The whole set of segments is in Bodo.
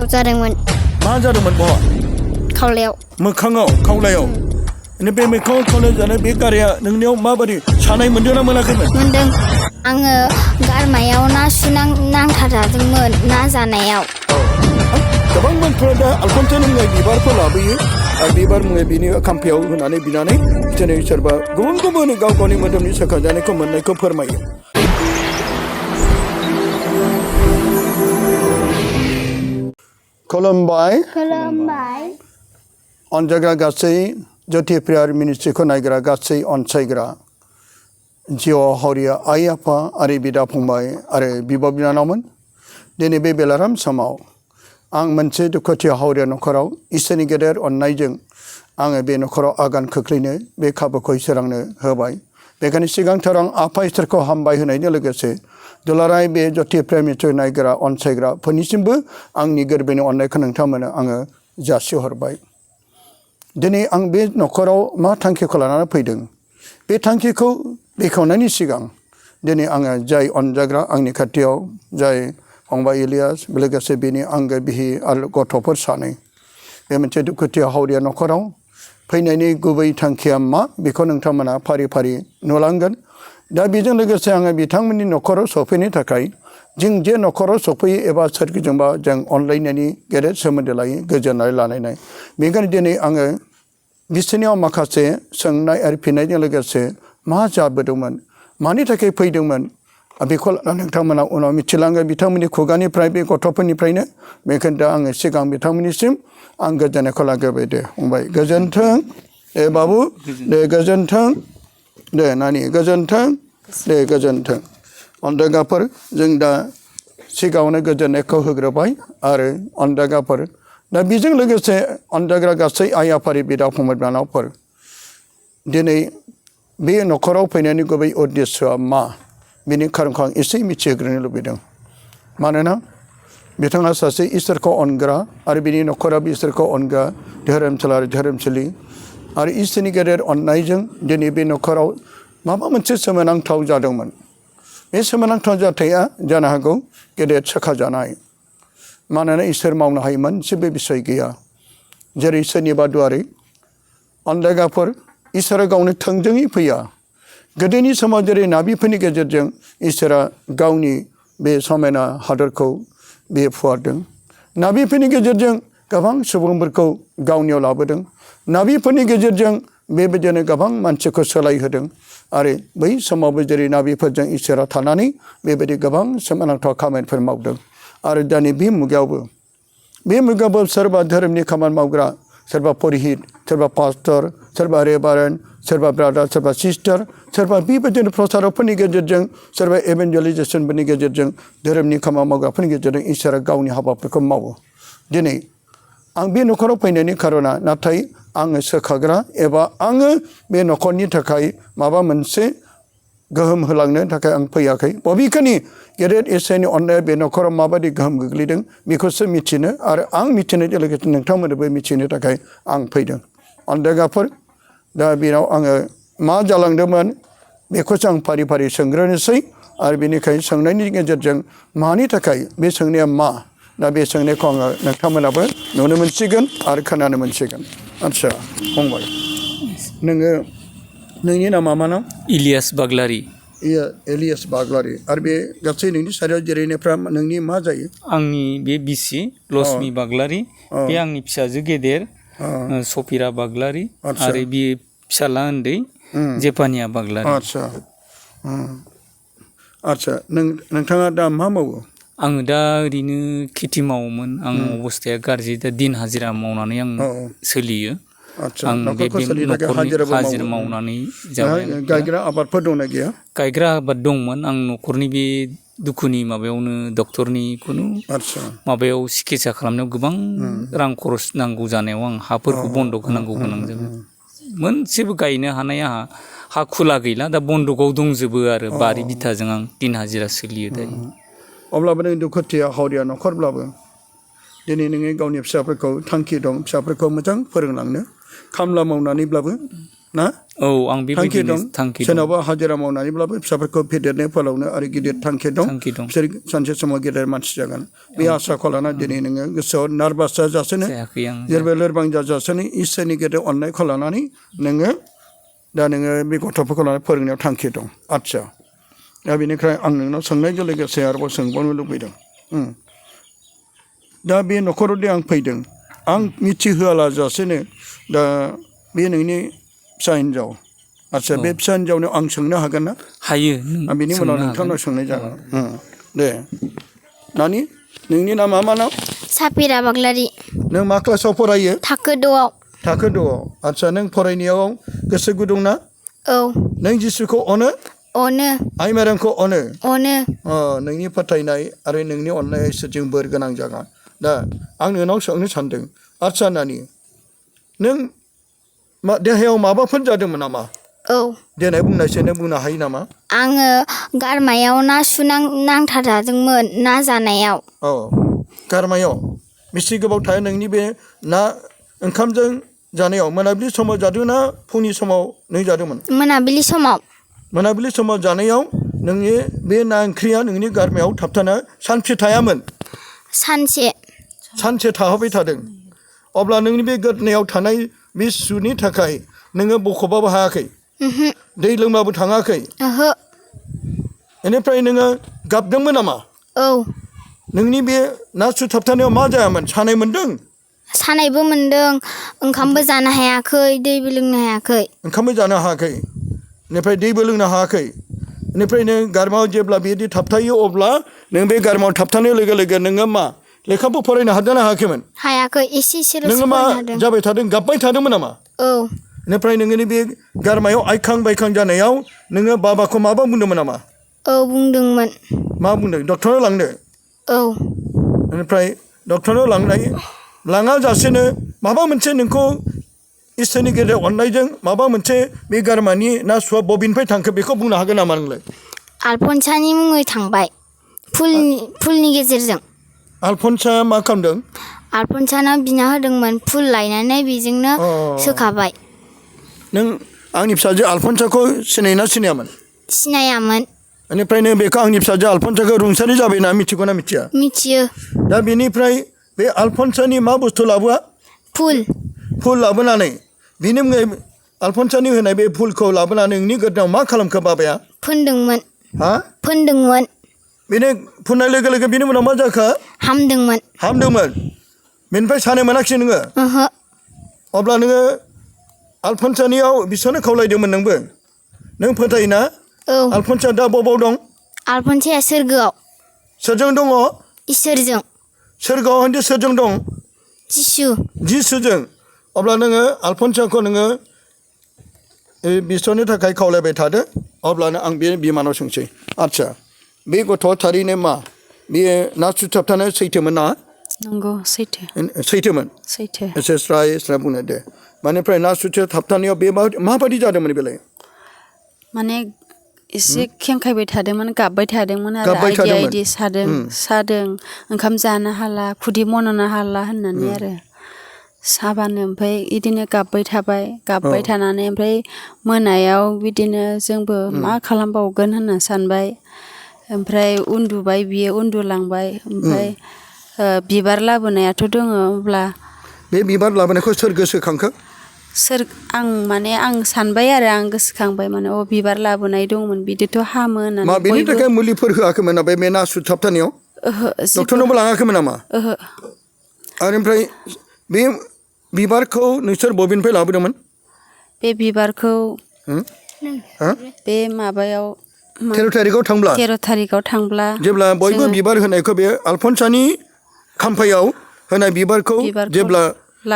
जादोंमोन मा जादोंमोन बहा खावलायाव मोखाङाव खावलायाव बे मोखाङाव खावलायाव जानाय बे गाराया नोंनियाव माबादि सानाय मोनदोंना मोनाखैमोन मोनदों आङो गारमायाव ना सु नांथारजादोंमोन ना जानायाव गोबां मानसिफोरा दा आलफनस मुङै बिबारफोर लाबोयो आरो बिबार मुङै बिनि खाम्फायाव होनानै बिनानै दिनै सोरबा गुबुन गुबुन गाव गावनि मोदोमनि सोखाजानायखौ मोननायखौ फोरमायो खुलुमबाय अनजाग्रा गासै ज्योति प्रेयार मिनिस्ट्रिखौ नायग्रा गासै अनसायग्रा जिउ हावरिया आइ आफा आरो बिदा फंबाय आरो बिब' बिनानावमोन दिनै बे बेलाराम समाव आं मोनसे दुखुथिया हावरिया न'खराव इसोरनि गेदेर अननायजों आङो बे न'खराव आगान खोख्लैनो बे खाबुखौ इसोर आंनो होबाय बेखायनो सिगांथार आं आफा इसोरखौ हामबाय होनायजों लोगोसे दुलाराय बे ज्योति प्रेयार मिनिस्ट्रि नायग्रा अनसायग्राफोरनिसिमबो आंनि गोरबोनि अननायखौ नोंथांमोननो आङो जासिहरबाय दिनै आं बे न'खराव मा थांखिखौ लानानै फैदों बे थांखिखौ बेखेवनायनि सिगां दिनै आङो जाय अनजाग्रा आंनि खाथियाव जाय फंबाय इलियास लोगोसे बेनि आंगो बिहि आरो गथ'फोर सानै बे मोनसे दुखुथिया हावरिया न'खराव फैनायनि गुबै थांखिया मा बेखौ नोंथांमोना फारि फारि नुलांगोन दा बेजों लोगोसे आङो बिथांमोननि न'खराव सफैनो थाखाय जों जे न'खराव सफैयो एबा सोरगिदिंबा जों अनलायनायनि गेदेर सोमोन्दो लायो गोजोननाय लानायनाय बेनिखायनो दिनै आङो बिसोरनियाव माखासे सोंनाय आरो फिननायजों लोगोसे मा जाबोदोंमोन मानि थाखाय फैदोंमोन बेखौ नोंथांमोना उनाव मिथिलाङो बिथांमोननि खुगानिफ्राय बे गथ'फोरनिफ्रायनो बेखायनो दा आङो सिगां बिथांमोननिसिम आं गोजोननायखौ लाग्रोबाय दे फंबाय गोजोन्थों दे बाबु दे गोजोन्थों दे नानि गोजोन्थों दे गोजोन्थों अनजाग्राफोर जों दा सिगाङावनो गोजोननायखौ होग्रोबाय आरो अनजाग्राफोर दा बेजों लोगोसे अनजाग्रा गासै आइ आफारि बिदा फंबाय बिनानावफोर दिनै बे न'खराव फैनायनि गुबै उद्देस्यआ मा बेनि खारनखौ आं एसे मिथिहोग्रोनो लुबैदों मानोना बिथाङा सासे इसोरखौ अनग्रा आरो बिनि न'खराबो इसोरखौ अनग्रा धोरोमसाला आरो धोरोमसालि आरो इसोरनि गेदेर अननायजों दिनै बे न'खराव माबा मोनसे सोमोनांथाव जादोंमोन बे सोमोनांथाव जाथाया जानो हागौ गेदेर सोखाजानाय मानोना इसोर मावनो हायोमोन जेबो बिसय गैया जेरै सोरनिबा दुआरै अनजायगाफोर इसोरा गावनो थोंजोङै फैया गोदोनि समाव जेरै नाबिफोरनि गेजेरजों इसोरा गावनि बे समायना हादरखौ बे फुवारदों नाबिफोरनि गेजेरजों गोबां सुबुंफोरखौ गावनियाव लाबोदों नाबिफोरनि गेजेरजों बेबायदिनो गोबां मानसिखौ सोलायहोदों आरो बै समावबो जेरै नाबिफोरजों इसोरा थानानै बेबायदि गोबां सोमोनांथाव खामानिफोर मावदों आरो दानि बे मुगायावबो सोरबा धोरोमनि खामानि मावग्रा सोरबा पुरहित सोरबा पास्टर सोरबा रेभारेन्ड सोरबा ब्रादार सोरबा सिस्टार सोरबा बेबायदिनो प्रसारकफोरनि गेजेरजों सोरबा इभान्जेलाइजेसनफोरनि गेजेरजों धोरोमनि खामानि मावग्राफोरनि गेजेरजों इसोरा गावनि हाबाफोरखौ मावो दिनै आं बे न'खराव फैनायनि खारना नाथाय आङो सोखाग्रा एबा आङो बे न'खरनि थाखाय माबा मोनसे गोहोम होलांनो थाखाय आं फैयाखै बबेखानि गेदेर इसोरनि अननाया बे न'खराव माबायदि गोहोम गोग्लैदों बेखौसो मिथिनो आरो आं मिथिनायजों लोगोसे नोंथांमोननोबो मिथिनो थाखाय आं फैदों अनजायगाफोर दा बेनाव आङो मा जालांदोंमोन बेखौसो आं फारि फारि सोंग्रोनोसै आरो बेनिखायनो सोंनायनि गेजेरजों मानि थाखाय बे सोंनाया मा दा बे सोंनायखौ आङो नोंथांमोनाबो नुनो मोनसिगोन आरो खोनानो मोनसिगोन आदसा फंबाय नोंनि नामा मा नाम इलियास बाग्लारि एलियास बाग्लारि आरो बे गासै नोंनि सारियाव जिरायनायफ्रा नोंनि मा जायो आंनि बे बिसि लक्ष्मी बाग्लारि बे आंनि फिसाजो गेदेर सफिरा बाग्लारि आरो बे फिसाला उन्दै जेपानिया बाग्लारि आदसा नोंथाङा दा मा मावो आङो दा ओरैनो खेथि मावोमोन आं अबस्थाया गाज्रि दा दिन हाजिरा मावनानै आं सोलियो आं बे न'खरनि हाजिरा मावनानै जाबाय गायग्रा आबादफोर दंना गैया गायग्रा आबाद दंमोन आं न'खरनि बे दुखुनि माबायावनो डक्टरनि खुनु माबायाव सिकित्सा खालामनायाव गोबां रां खरस नांगौ जानायाव आं हाफोरखौ बन्दक होनांगौ गोनां जाबाय मोनसेबो गायनो हानाय आंहा हा खुला गैला दा बन्दकआव दंजोबो आरो बारि बिथाजों आं दिन हाजिरा सोलियो दायो अब्लाबो नों दुखुथिया हावरिया न'खरब्लाबो दिनै नोङो गावनि फिसाफोरखौ थांखि दं फिसाफोरखौ मोजां फोरोंलांनो खामला मावनानैब्लाबो ना औ आं बेबायदिनो थांखि दं सोरनावबा हाजिरा मावनानैब्लाबो फिसाफोरखौ फेदेरनो फोलावनो आरो गिदिर थांखि दं बिसोर सानसे समाव गेदेर मानसि जागोन बे आसाखौ लाना दिनै नोङो गोसोआव नार्भास जाजासेनो जेरबो लोरबां जाजासेनो इसोरनि गेदेर अननायखौ लानानै नोङो दा नोङो बे गथ'फोरखौ लानानै फोरोंनायाव थांखि दं आदसा दा बेनिफ्राय आं नोंनाव सोंनायजों लोगोसे आरोबाव सोंबावनो लुबैदों दा बे न'खरावदि आं फैदों आं मिथिहोआलाजासेनो दा बे नोंनि फिसा हिन्जाव आदसा बे फिसा हिन्जावनो आं सोंनो हागोन ना हायो बिनि उनाव नोंथांनाव सोंनाय जागोन दे नानि नोंनि नामा मा नाम साफिरा बाग्लारि नों मा क्लासाव फरायो थाखो 2आव आदसा नों फरायनायाव गोसो गुदुं ना औ नों जिसुखौ अनो आइ मारामखौ अनो नोंनि फोथायनाय आरो नोंनि अननाया इसोरजों बोर गोनां जागोन दा आं नोंनाव सोंनो सानदों आदसा नानि नों देहायाव माबाफोर जादोंमोन नामा औ देनाय बुंनायसै नों बुंनो हायो नामा आङो गारमायाव नासु नांथारादोंमोन ना जानायाव गारमायाव बेसे गोबाव थायो नोंनि बे ना ओंखामजों जानायाव मोनाबिलि समाव जादों ना फुंनि समाव नों जादोंमोन मोनाबिलि समाव जानायाव नोंनि बे ना ओंख्रिया नोंनि गारमायाव थाबथाना सानसे थायामोन सानसे थाहाबाय थादों अब्ला नोंनि बे गोदनायाव थानाय बे सुनि थाखाय नोङो बख'बाबो हायाखै दै लोंबाबो थाङाखै बेनिफ्राय नोङो गाबदोंमोन नामा नोंनि बे ना सु थाबथानायाव मा जायामोन सानाय मोन्दों सानायबो मोन्दों ओंखामबो जानो हायाखै दैबो लोंनो हायाखै बेनिफ्राय दैबो लोंनो हायाखै बेनिफ्राय नों गारमायाव जेब्ला बेदि थाबथायो अब्ला नों बे गारमायाव थाबथानाय लोगो लोगो नोङो मा लेखाबो फरायनो हादोंना हायाखैमोन एसेल' नोङो मा जाबाय थादों गाबबाय थादोंमोन नामा बेनिफ्राय नोंनि बे गारमायाव आइखां बायखां जानायाव नोङो बाबाखौ माबा बुंदोंमोन नामा बुंदोंमोन मा बुंदों डक्टरनाव लांनो बेनिफ्राय डक्टरनाव लाङाजासेनो माबा मोनसे नोंखौ इसोरनि गेजेर अननायजों माबा मोनसे बे गारमानि ना सुवा बबेनिफ्राय थांखो बेखौ बुंनो हागोन नामा नोंलाय आलफनसानि मुङै थांबाय फुलनि गेजेरजों आलफनसा मा खालामदों आलफनसानाव बिना होदोंमोन फुल लायनानै बेजोंनो सोखाबाय नों आंनि फिसाजो आलफनसाखौ सिनायोना सिनायामोन सिनायामोन बेनिफ्रायनो बेखौ आंनि फिसाजो आलफनसाखौ रुंसारि जाबायना मिथिगौ ना मिथिया मिथियो दा बेनिफ्राय बे आलफनसानि मा बुस्थु लाबोआ फुल लाबोनानै बिनि मुङै आलफनसानि होनाय बे फुलखौ लाबोनानै नोंनि गोदनायाव मा खालामखो बाबाया फोनदोंमोन बेनो फुननाय लोगो लोगो बिनि उनाव मा जाखो हामदोंमोन बेनिफ्राय सानाय मोनाखिसै नोङो अब्ला नोङो आलफनसानियाव बिसोरनो खावलायदोंमोन नोंबो नों फोथायोना आलफनसा दा बबाव दं आलफनसाया सोरगोआव सोरजों दङ इसोरजों सोरगोआव होनदो सोरजों दं जिसुजों अब्ला नोङो आलफनसाखौ नोङो बिसोरनि थाखाय खावलायबाय थादो अब्लानो आं बे बिमानाव सोंसै आदसा बे गथ'आ थारैनो मा बेयो ना सुथाबथानो सैथोमोन ना नंगौ सैथोमोन एसे स्राय बुंनो दे मानिफ्राय ना सुथि थाबथानायाव बे माबायदि जादोंमोन बेलाय माने एसे खेंखायबाय थादोंमोन गाबबाय थादोंमोन आरो आइदि सादों ओंखाम जानो हाला खुदै मन'नो हाला होननानै आरो साबानो ओमफ्राय बिदिनो गाबबाय थानानै ओमफ्राय मोनायाव बिदिनो जोंबो मा खालामबावगोन होनना सानबाय ओमफ्राय उन्दुबाय बियो उन्दुलांबाय ओमफ्राय बिबार लाबोनायाथ' दङ अब्ला बे बिबार लाबोनायखौ सोर गोसोखांखो आं सानबाय आरो आं गोसोखांबाय माने बिबार लाबोनाय दंमोन बिदिथ' हामो होननानै मा बेनि थाखाय मुलिफोर होआखैमोन बे ना सुथाबथानायाव डक्टरनावबो लाङाखैमोन नामा आरो ओमफ्राय बे बिबारखौ नोंसोर बबेनिफ्राय लाबोदोंमोन बे बिबारखौ बे माबायाव 13 थारिखआव थांब्ला जेब्ला बयबो बिबार होनायखौ बे आलफनसानि खाम्फायाव होनाय बिबारखौ जेब्ला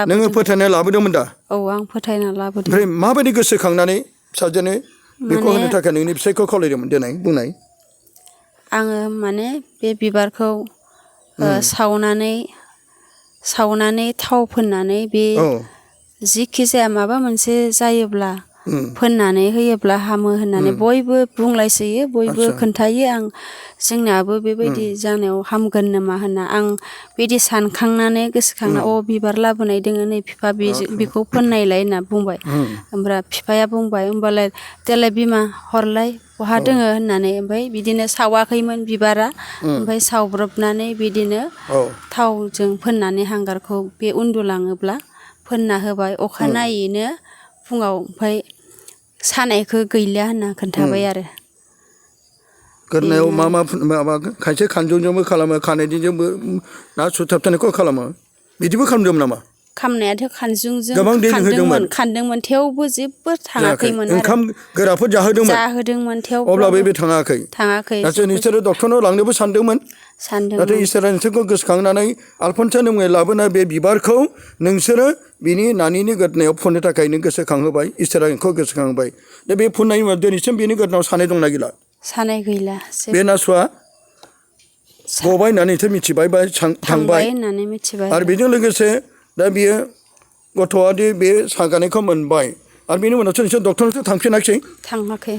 नोङो फोथायनाय लाबोदोंमोन दा आं फोथायना लाबोदों ओमफ्राय माबायदि गोसोखांनानै फिसाजोनो बेखौ होनो थाखाय नोंनि फिसायखौ खावलायदोंमोन देनाय बुंनाय आङो माने बे बिबारखौ सावनानै थाव फोननानै बे जिखि जाया माबा मोनसे जायोब्ला फोननानै होयोब्ला हामो होननानै बयबो बुंलायसोयो बयबो खोन्थायो आं जोंनाबो बेबायदि जानायाव हामगोन नामा होनना आं बिदि सानखांनानै गोसोखांना बिबार लाबोनाय दोङो नै बिफा बेखौ फोननायलाय होनना बुंबाय ओमफ्राय बिफाया बुंबाय होमबालाय देलाय बिमा हरलाय बहा दोङो होननानै ओमफ्राय बिदिनो सावाखैमोन बिबारा ओमफ्राय सावब्रबनानै बिदिनो थावजों फोननानै हांगारखौ बे उन्दुलाङोब्ला फोनना होबाय अखानायैनो फुङाव ओमफ्राय सानायखौ गैलिया होनना खोन्थाबाय आरो गोदनायाव मा खायसे खानजंजोंबो खालामो खानायदिंजोंबो ना सुथाबथानायखौ खालामो बिदिबो खालामदोंमोन नामा खामनायाथ' खानजुंजों गोबां दिन होदोंमोन खानदोंमोन थेवबो जेबो थाङाखैमोन आरो ओंखाम गोराफोर जाहोदोंमोन थेवबो अब्लाबो बे थाङाखै थाङाखै नोंसोरो डक्टरनाव लांनोबो सानदोंमोन नाथाय इसोरा नोंसोरखौ गोसोखांनानै आलफनसानि मुङै लाबोनाय बे बिबारखौ नोंसोरो बिनि नानिनि गोदनायाव फुननो थाखाय नों गोसोखांहोबाय इसोरा नोंखौ गोसोखांहोबाय दा बे फुननायनि उनाव दिनैसिम बेनि गोदनायाव सानाय दंना गैला सानाय गैला बे नासुआ गबाय होननानै मिथिबाय बा थांबाय होननानै मिथिबाय आरो बेजों लोगोसे दा बियो गथ'आ दि बे सागानायखौ मोनबाय आरो बेनि उनावसो नोंसोर डक्टरनावसो थांफिनाखिसै थाङाखै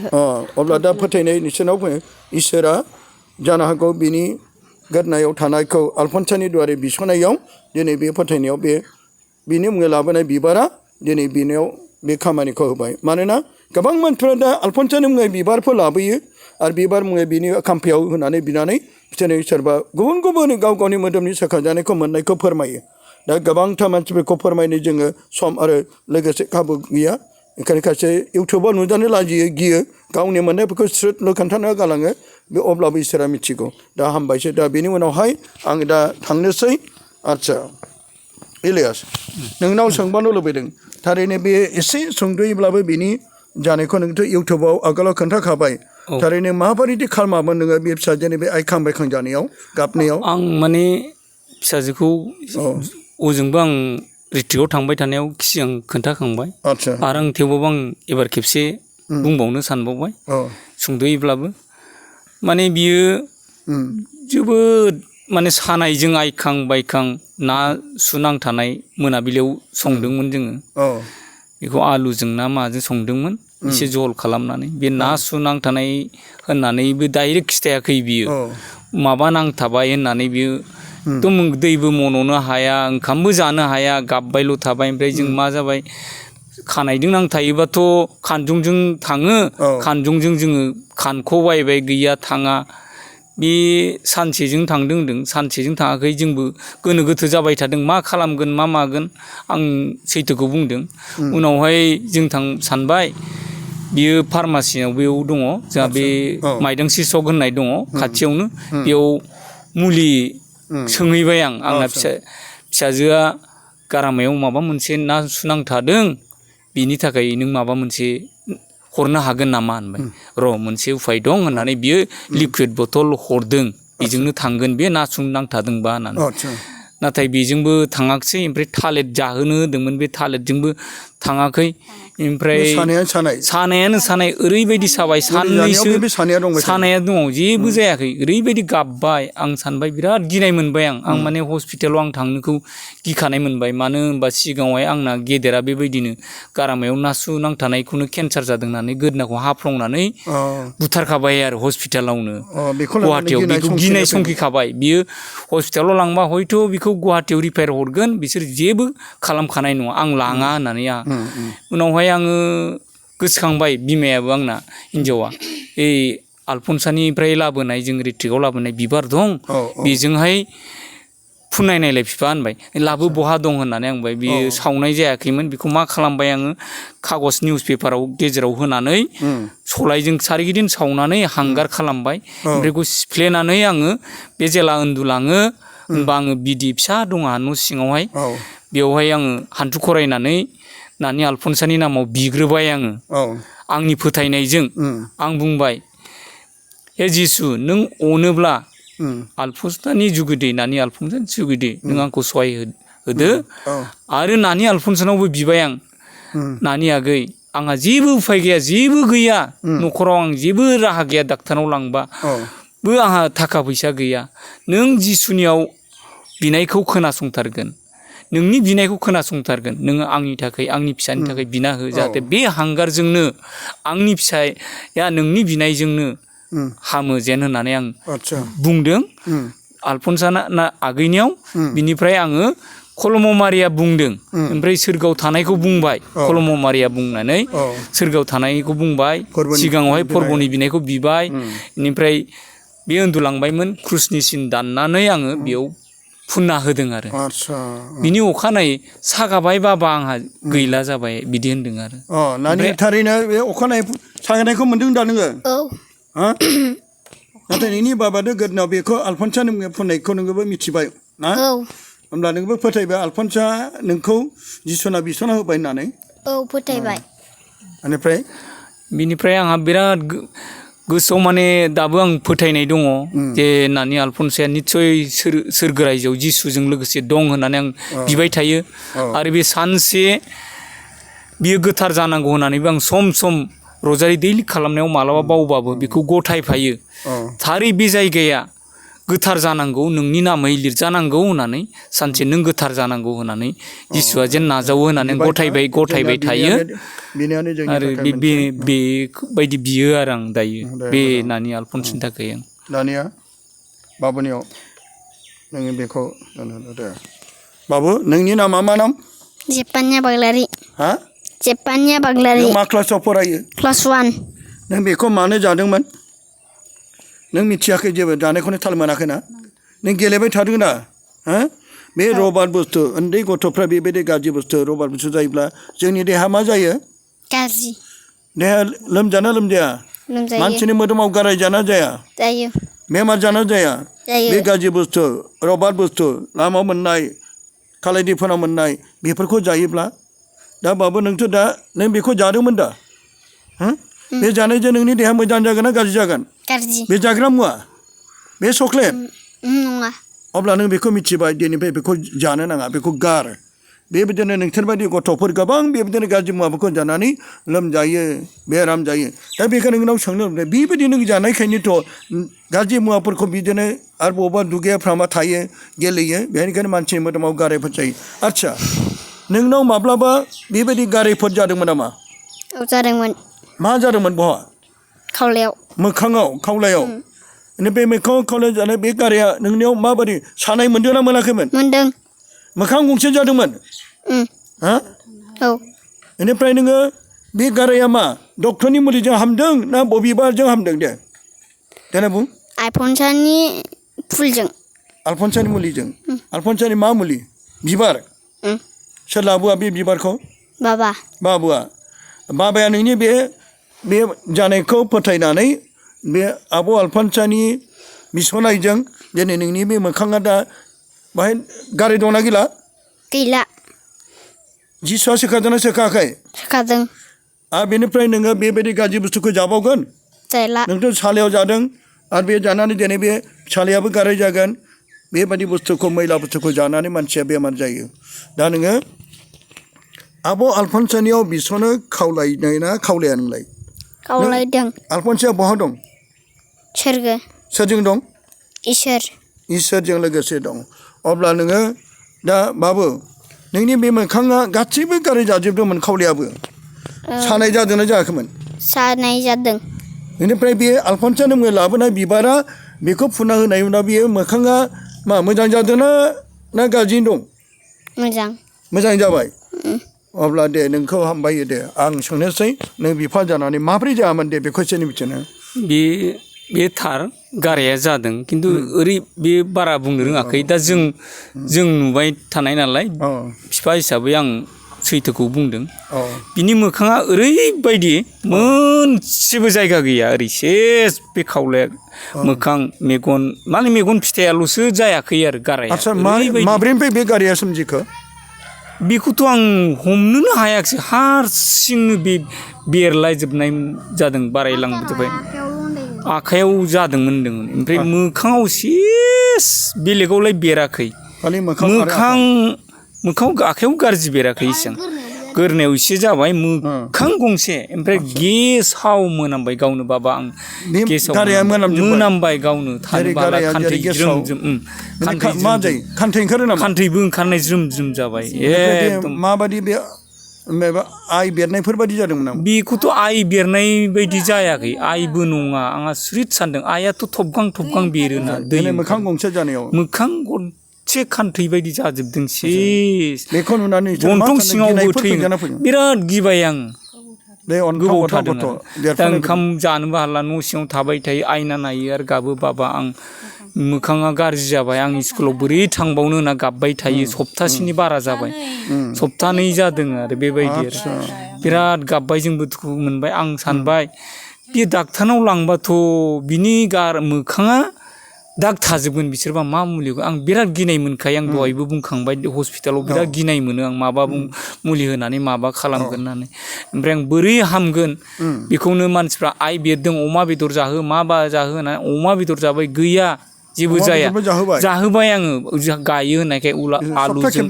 अब्ला दा फोथायनाय नोंसोरनाव फैयो इसोरा जानो हागौ बिनि गोदनायाव थानायखौ आलफनसानि दुवारै बिस'नायाव दिनै बे फोथायनायाव बे बिनि मुङै लाबोनाय बिबारा दिनै बिनियाव बे खामानिखौ होबाय मानोना गोबां मानसिफ्रा दा आलफनसानि मुङै बिबारफोर लाबोयो आरो बिबार मुङै बिनि खाम्फायाव होनानै बिनानै दिनै सोरबा गुबुन गुबुन गाव गावनि मोदोमनि सोखाजानायखौ मोननायखौ फोरमायो दा गोबांथार मानसिफोरखौ फोरमायनो जोङो सम आरो लोगोसे खाबु गैया ओंखायनो खायसे इउटुबाव नुजानो लाजियो गियो गावनि मोननायफोरखौ स्रोदल' खोन्थाना गालाङो बे अब्लाबो इसोरा मिथिगौ दा हामबायसै दा बेनि उनावहाय आं दा थांनोसै आदसा इलियास नोंनाव सोंबावनो लुबैदों थारैनो बे एसे सुंद'यैब्लाबो बिनि जानायखौ नोंथ' इउटुबाव आगोलाव खोन्थाखाबाय थारैनो माबायदि खालामामोन नोङो बे फिसाजोनि बे आइखां बायखां जानायाव गाबनायाव आं माने फिसाजोखौ ओजोंबो आं रिट्रिकआव थांबाय थानायाव सिगां खोन्थाखांबाय आरो आं थेवबाबो आं एबार खेबसे बुंबावनो सानबावबाय सुंद'यैब्लाबो माने बियो जोबोद माने सानायजों आइखां बायखां ना सु नांथानाय मोनाबिलियाव संदोंमोन जोङो बेखौ आलुजों ना माजों संदोंमोन एसे जल खालामनानै बे ना सु नांथानाय होननानैबो डाइरेक्ट खिथायाखै बियो माबा नांथाबाय होननानै बियो एकदम दैबो मन'नो हाया ओंखामबो जानो हाया गाबबायल' थाबाय ओमफ्राय जों मा जाबाय खानायजों नांथायोबाथ' खानजंजों थाङो खानजंजों जोङो खानख'बायबाय गैया थाङा बे सानसेजों थांदों होनदों सानसेजों थाङाखै जोंबो गोनो गोथो जाबाय थादों मा खालामगोन मा मागोन आं सैथोखौ बुंदों उनावहाय जों सानबाय बियो फार्मासियाव बेयाव दङ जोंहा बे माइदांस्रि सक होननाय दङ खाथियावनो बेयाव मुलि सोंहैबाय आंना फिसाजोआ गारामायाव माबा मोनसे ना सुनांथादों बिनि थाखाय नों माबा मोनसे हरनो हागोन नामा होनबाय र' मोनसे उफाय दं होननानै बियो लिकुइड बथल हरदों बेजोंनो थांगोन बे ना सुनांथादोंबा होननानै नाथाय बेजोंबो थाङाखिसै ओमफ्राय थालिर जाहोनो होदोंमोन बे थालिरजोंबो थाङाखै ओमफ्राय सानायानो सानाय ओरैबायदि साबाय साननैसो सानाया दङ जेबो जायाखै ओरैबायदि गाबबाय आं सानबाय बिराद गिनाय मोनबाय आं माने हस्पिटालाव आं थांनोखौ गिखानाय मोनबाय मानो होनबा सिगाङावहाय आंना गेदेरा बेबायदिनो गारामायाव नासु नांथानायखौनो केन्सार जादों होननानै गोदनाखौ हाफ्लंनानै बुथारखाबाय आरो हस्पिटालावनो गुवाहाटियाव बेखौ गिनाय संखिखाबाय बियो हस्पिटालाव लांबा हयथ' बेखौ गुवाहाटियाव रिफायर हरगोन बिसोर जेबो खालामखानाय नङा आं लाङा होननानै उनावहाय आङो गोसोखांबाय बिमायाबो आंना हिन्जावा आलफनसानिफ्राय लाबोनाय जों रिट्रिकआव लाबोनाय बिबार दं बेजोंहाय फुननायनायलाय बिफा होनबाय लाबो बहा दं होननानै आं बुंबाय बियो सावनाय जायाखैमोन बेखौ मा खालामबाय आङो खागज निउस पेपाराव गेजेराव होनानै सलायजों सारिगिदिं सावनानै हांगार खालामबाय ओमफ्राय बेखौ सिफ्लेनानै आङो बे जेला उन्दुलाङो होनबा आङो बिदि फिसा दङ न' सिङावहाय बेवहाय आङो हान्थु खरायनानै नानि आलफनसानि नामाव बिग्रोबाय आङो आंनि फोथायनायजों आं बुंबाय हे जिसु नों अनोब्ला आलफनसानि जुगिदै नानि आलफनसानि जुगिदै नों आंखौ सहाय होदो आरो नानि आलफनसानावबो बिबाय आं नानि आगै आंहा जेबो उफाय गैया जेबो गैया न'खराव आं जेबो राहा गैया डाक्टारनाव लांबाबो आंहा थाखा फैसा गैया नों जिसुनियाव बिनायखौ खोनासंथारगोन नोंनि बिनायखौ खोनासंथारगोन नोङो आंनि थाखाय आंनि फिसानि थाखाय बिना हो जाहाथे बे हांगारजोंनो आंनि फिसाया नोंनि बिनायजोंनो हामो जेन होननानै आं बुंदों आलफनसाना आगैनियाव बिनिफ्राय आङो कलममारिया बुंदों ओमफ्राय सोरगोआव थानायखौ बुंबाय कलममारिया बुंनानै सोरगोआव थानायखौ बुंबाय सिगाङावहाय फर्बनि बिनायखौ बिबाय बेनिफ्राय बे उन्दुलांबायमोन क्रुसनि सिन दाननानै आङो बेयाव फुनना होदों आरो बिनि अखानायै सागाबाय बाबा आंहा गैला जाबाय बिदि होनदों आरो नानि थारैनो बे अखानायै सागानायखौ मोन्दों दा नोङो नाथाय नोंनि बाबादो गोदोनाव बेखौ आलफनसा नोङो फुननायखौ नोङोबो मिथिबाय ना होमब्ला नोंबो फोथायबाय आलफनसा नोंखौ जिसुना बिसना होबाय होननानै फोथायबाय बिनिफ्राय आंहा बिराद गोसोआव माने दाबो आं फोथायनाय दङ जे नानि आलफनसाया निस्सय सोरगो रायजोआव जिसुजों लोगोसे दं होननानै आं बिबाय थायो आरो बे सानसे बियो गोथार जानांगौ होननानैबो आं सम सम रजारि दैलि खालामनायाव मालाबा बावबाबो बेखौ गथायफायो थारै बे जायगाया गोथार जानांगौ नोंनि नामै लिरजानांगौ होननानै सानसे नों गोथार जानांगौ होननानै जिसुआ जेन नाजावो होननानै गथायबाय थायो आरो बेबायदि बियो आरो आं दायो बे नानि आलफनसनि थाखाय आं दानिया बाबुनियाव नोङो बेखौ बाबु नोंनि नामा मा नाम जेपानिया बाग्लारि जेपानिया बाग्लारि मा क्लासाव फरायो क्लास 1 नों बेखौ मानो जादोंमोन नों मिथियाखै जेबो जानायखौनो थाल मोनाखै ना नों गेलेबाय थादों ना बे रबार बुस्थु उन्दै गथ'फ्रा बेबायदि गाज्रि बुस्थु रबार बुस्थु जायोब्ला जोंनि देहा मा जायो गाज्रि देहा लोमजाना लोमजाया मानसिनि मोदोमाव गाराय जाना जाया बेमार जाना जाया बे गाज्रि बुस्थु रबार बुस्थु लामायाव मोननाय खालायदिफोराव मोननाय बेफोरखौ जायोब्ला दा बाबु नोंथ' दा नों बेखौ जादोंमोन दा बे जानायजों नोंनि देहा मोजां जागोन ना गाज्रि जागोन बे जाग्रा मुवा बे चक्लेट नङा अब्ला नों बेखौ मिथिबाय दिनैनिफ्राय बेखौ जानो नाङा बेखौ गार बेबायदिनो नोंसोरबायदि गथ'फोर गोबां बेबायदिनो गाज्रि मुवाफोरखौ जानानै लोमजायो बेराम जायो दा बेखौ नोंनाव सोंनो बेबायदि नों जानायखायनोथ' गाज्रि मुवाफोरखौ बिदिनो आरो बबेबा दुगैयाफ्रामा थायो गेलेयो बेनिखायनो मानसिनि मोदोमाव गारायफोर जायो आदसा नोंनाव माब्लाबा बेबायदि गारायफोर जादोंमोन नामा जादोंमोन मा जादोंमोन बहा खावलायाव मोखाङाव खावलायाव बे मोखाङाव खावलायाव जानाय बे गाराया नोंनियाव माबायदि सानाय मोनदों ना मोनाखैमोन मोनदों मोखां गंसे जादोंमोन बेनिफ्राय नोङो बे गाराया मा डक्टरनि मुलिजों हामदों ना बबेबाजों हामदों दे देना बुं आलफनसानि फुलजों आलफनसानि मुलिजों आलफनसानि मा मुलि बिबार सोर लाबोआ बे बिबारखौ बाबाया नोंनि बे जानायखौ फोथायनानै बे आब' आलफनसानि बिसनायजों दिनै नोंनि बे मोखाङा दा बाहाय गाराय दंना गैला जिसुआ सोखादोंना सोखायाखै सोखादों आरो बेनिफ्राय नोङो बेबायदि गाज्रि बुस्थुखौ जाबावगोन जायला नोंथ' सालायाव जादों आरो बे जानानै दिनै बे सालायाबो गाराय जागोन बेबायदि बुस्थुखौ मैला बुस्थुखौ जानानै मानसिया बेमार जायो दा नोङो आब' आलफनसानियाव बिसनो खावलायनाय ना खावलाया नोंलाय खावलायदों आलफनसाया बहा दं सोरजों दं इसोरजों लोगोसे दं अब्ला नोङो दा बाबु नोंनि बे मोखाङा गासैबो गाराय जाजोबदोंमोन खावलायाबो सानाय जादोंना जायाखैमोन सानाय जादों बेनिफ्राय बे आलफनसानो लाबोनाय बिबारा बेखौ फुना होनाय उनाव बियो मोखाङा मा मोजां जादोंना ना गाज्रिनो दं मोजां जाबाय अब्ला दे नोंखौ हामबायो दे आं सोंनोसै नों बिफा जानानै माब्रै जायामोन दे बेखौ एसे मिथिनो बे थार गाराया जादों खिन्थु बे बारा बुंनो रोङाखै दा जों नुबाय थानाय नालाय बिफा हिसाबै आं सैथोखौ बुंदों बिनि मोखाङा ओरैबायदि मोनसेबो जायगा गैया ओरै सेस बे खावलाया मोखां मेगन माने मेगन फिथाइयाल'सो जायाखै आरो गाराया माब्रैनिफ्राय बे गाराया सोमजिखो बेखौथ' आं हमनोनो हायाखिसै हारसिंनो बे बेरलायजोबनाय जादों बारायलांजोब्बाय आखाइयाव जादोंमोन होनदों ओमफ्राय मोखाङाव सेस बेलेगावलाय बेराखै मोखाङाव आखाइयाव गाज्रि बेराखै इसेबां गोरनायाव एसे जाबाय मोखां गंसे ओमफ्राय गेसाव मोनामबाय गावनो बाबा आं गेसाव मोनामबाय गावनो थानो बाला खान्थै ज्रोम ज्रोम मा जायो खान्थै ओंखारो नामा खान्थैबो ओंखारनाय ज्रोम ज्रोम जाबाय एकदम माबादि बे माबा आइ बेरनायफोर बायदि जादोंमोन नामा बेखौथ' आइ बेरनाय बायदि जायाखै आइबो नङा आंहा स्रिट सानदों आइयाथ' थबगां बेरोना दै मोखां गंसे जानायाव मोखां गंसे खान्थै बायदि जाजोबदों सेस बेखौ नुनानै गन्थं सिङावबो थैयो बिराद गिबाय आं गोबाव थादों दा ओंखाम जानोबो हाला न' सिङाव थाबाय थायो आयना नायो आरो गाबो बाबा आं मोखाङा गाज्रि जाबाय आं स्कुलाव बोरै थांबावनो होनना गाबबाय थायो सप्तासेनि बारा जाबाय सप्तानै जादों आरो बेबायदि आरो बिराद गाबबाय जोंबो दुखु मोनबाय आं सानबाय बे डाक्टारनाव लांबाथ' बिनि मोखाङा दाग थाजोबगोन बिसोरबा मा मुलिखौ आं बिराद गिनाय मोनखायो आं दहायबो बुंखांबाय हस्पिटालाव बिराद गिनाय मोनो आं माबा मुलि होनानै माबा खालामगोन होननानै ओमफ्राय आं बोरै हामगोन बेखौनो मानसिफ्रा आइ बेरदों अमा बेदर जाहो माबा जाहो होननानै अमा बेदर जाबाय गैया जेबो जाया जाहोबाय आङो गायो होननायखाय आलुजों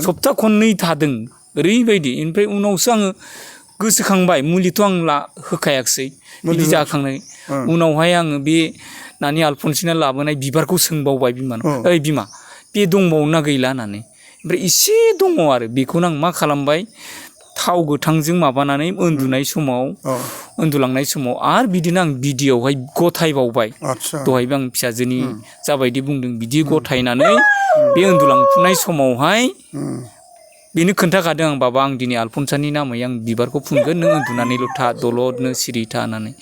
सप्ता खननै थादों ओरैबायदि ओमफ्राय उनावसो आङो गोसोखांबाय मुलिथ' आं होखायाखिसै बिदि जाखांनाय उनावहाय आङो बे नानि आलफनसिना लाबोनाय बिबारखौ सोंबावबाय बिमानाव ओइ बिमा बे दंबावोना गैला होननानै ओमफ्राय एसे दङ आरो बेखौनो आं मा खालामबाय थाव गोथांजों माबानानै उन्दुलांनाय समाव आरो बिदिनो आं बिदियावहाय गथायबावबाय दहायबो आं फिसाजोनि जाबायदि बुंदों बिदि गथायनानै बे उन्दुलांफुनाय समावहाय बेनो खोन्थाखादों आं बाबा आं दिनै आलफनसानि नामै आं बिबारखौ फुनगोन नों उन्दुनानैल' था दलदनो सिरि था होननानै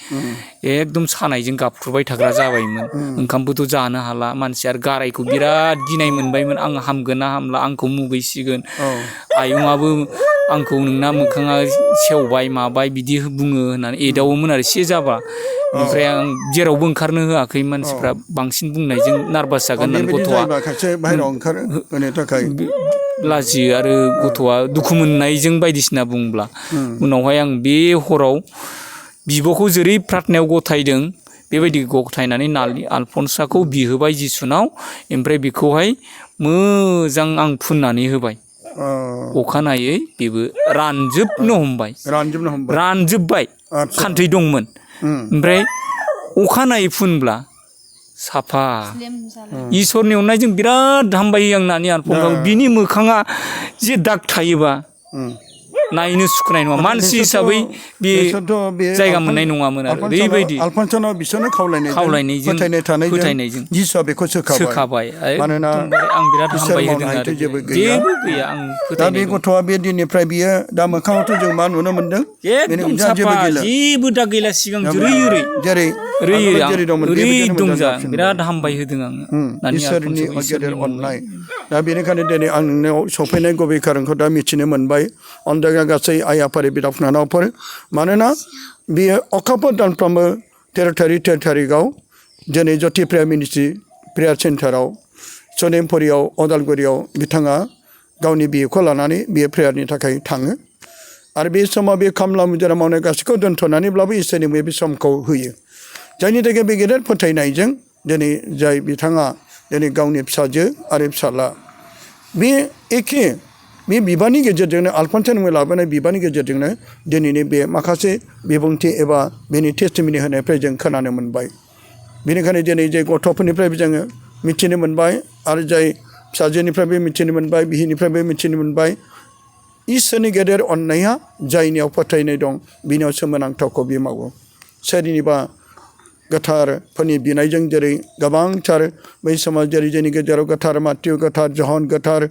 एकदम सानायजों गाबख्रुबाय थाग्रा जाबायमोन ओंखामबोथ' जानो हाला मानसि आरो गारायखौ बिराद गिनाय मोनबायमोन आं हामगोन ना हामला आंखौ मुगैसिगोन आयंआबो आंखौ नोंना मोखाङा सेवबाय माबाय बिदि बुङो होननानै एदावोमोन आरो एसे जाबा ओमफ्राय आं जेरावबो ओंखारनो होआखै मानसिफ्रा बांसिन बुंनायजों नार्भास जागोन होननानै गथ'आ लाजियो आरो गथ'आ दुखु मोननायजों बायदिसिना बुंब्ला उनावहाय आं बे हराव बिब'खौ जेरै प्रार्थनायाव गथायदों बेबायदि गथायनानै नालि आलफनसाखौ बिहोबाय जिसुनाव ओमफ्राय बेखौहाय मोजां आं फुननानै होबाय अखानायै बेबो रानजोबबाय खान्थै दंमोन ओमफ्राय अखानायै फुनब्ला साफा इसोरनि अननायजों बिराद हामबाय आं नानि आलफनसाखौ बिनि मोखाङा जे दाग थायोबा नायनो सुखुनाय नङा मानसि हिसाबै बे जायगा मोननाय नङामोन आरो ओरैबायदि आलफनसानाव बिसोरनो खावलायनायजों फोथायनायजों जिसुआ बेखौ सोखाबाय मानोना आं बिराद हामबाय होदों आरो जेबो गैया आं दा बे गथ'आ बे दिननिफ्राय बियो दा मोखाङावथ' जों मा नुनो मोनदों एकदम साफा जेबो दाग गैला सिगां जेरै दंजा बिराद हामबाय होदों आङो इसोरनि गेदेर अननाय दा बेनिखायनो दिनै आं नोंनाव सफैनाय गुबै खारनखौ दा मिथिनो मोनबाय अन्दागा गासै आइ आफारि बिदा फंबायफोर मानोना बेयो अखाफोर दानफ्रोमबो 13 थारिखआव दिनै ज्योति प्रेयार मिनिस्ट्रि प्रेयार सेन्टाराव सनिमपुरियाव अदालगुरियाव बिथाङा गावनि बियोखौ लानानै बियो प्रेयारनि थाखाय थाङो आरो बे समाव बे खामला मुजिरा मावनाय गासैखौ दोन्थ'नानैब्लाबो इसोरनि बे समखौ होयो जायनि थाखाय बे गेदेर फोथायनायजों दिनै जाय बिथाङा दिनै गावनि फिसाजो आरो फिसाला बे एखे बे बिबारनि गेजेरजोंनो आलफनसानि मुङै लाबोनाय बिबारनि गेजेरजोंनो दिनैनि बे माखासे बिबुंथि एबा बेनि टेस्टिमनि होनायनिफ्राय जों खोनानो मोनबाय बेनिखायनो दिनै जे गथ'फोरनिफ्रायबो जोङो मिथिनो मोनबाय आरो जाय फिसाजोनिफ्रायबो मिथिनो मोनबाय बिहिनिफ्रायबो मिथिनो मोनबाय इसोरनि गेदेर अननाया जायनियाव फोथायनाय दं बिनियाव सोमोनांथावखौ बे मावो सोरनिबा गोथारफोरनि बिनायजों जेरै गोबांथार बै समाव जेरै जोंनि गेजेराव गोथार माथिउ गोथार जहन गोथार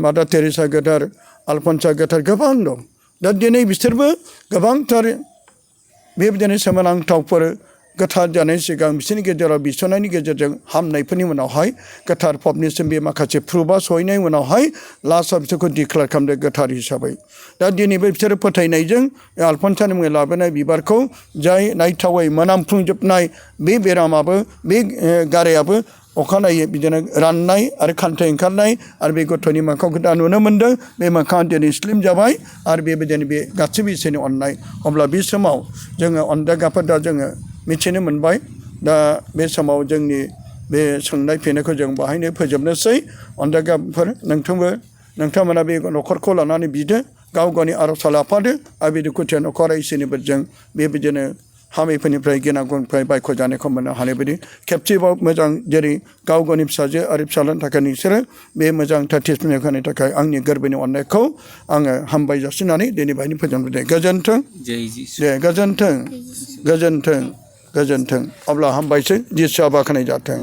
मादार टेरेसा गोथार आलफनसा गोथार गोबां दं दा दिनै बिसोरबो गोबांथार बेबायदिनो सोमोनांथावफोर गोथार जानायनि सिगां बिसोरनि गेजेराव बिसनायनि गेजेरजों हामनायफोरनि उनावहाय गोथार पबनिसिम बे माखासे प्रुफआ सहैनायनि उनावहाय लास्टआव बिसोरखौ डिक्लेयार खालामदों गोथार हिसाबै दा दिनैबो बिसोरो फोथायनायजों आलफनसानि मुङै लाबोनाय बिबारखौ जाय नायथावै मोनामफुंजोबनाय बे बेरामाबो बे गारायाबो अखानायै बिदिनो राननाय आरो खान्थै ओंखारनाय आरो बे गथ'नि मोखांखौ दा नुनो मोन्दों बे मोखाङा दिनै स्लिम जाबाय आरो बेबायदिनो बे गासैबो इसोरनि अननाय अब्ला बे समाव जोङो अनदागाफोर दा जोङो मिथिनो मोनबाय दा बे समाव जोंनि बे सोंनाय फिननायखौ जों बाहायनो फोजोबनोसै अनदागाफोर नोंथांमोना बे न'खरखौ लानानै बिदो गाव गावनि आर'जआ लाफादो आरो बे दुखुथिया न'खरा इसोरनिबो जों बेबायदिनो हामैफोरनिफ्राय गिनांगौनिफ्राय बायख' जानायखौ मोननो हानाय बायदि खेबसेबाव मोजां जेरै गाव गावनि फिसाजो आरो फिसालानि थाखाय नोंसोरो बे मोजां टेस्टिमनि होनायनि थाखाय आंनि गोरबोनि अननायखौ आङो हामबाय जासिनानै दिनै बाहायनो फोजोबबाय गोजोन्थों दे गोजोन्थों गोजोन्थों गोजोन्थों अब्ला हामबायसै जिसुआ बाख्नाय जाथों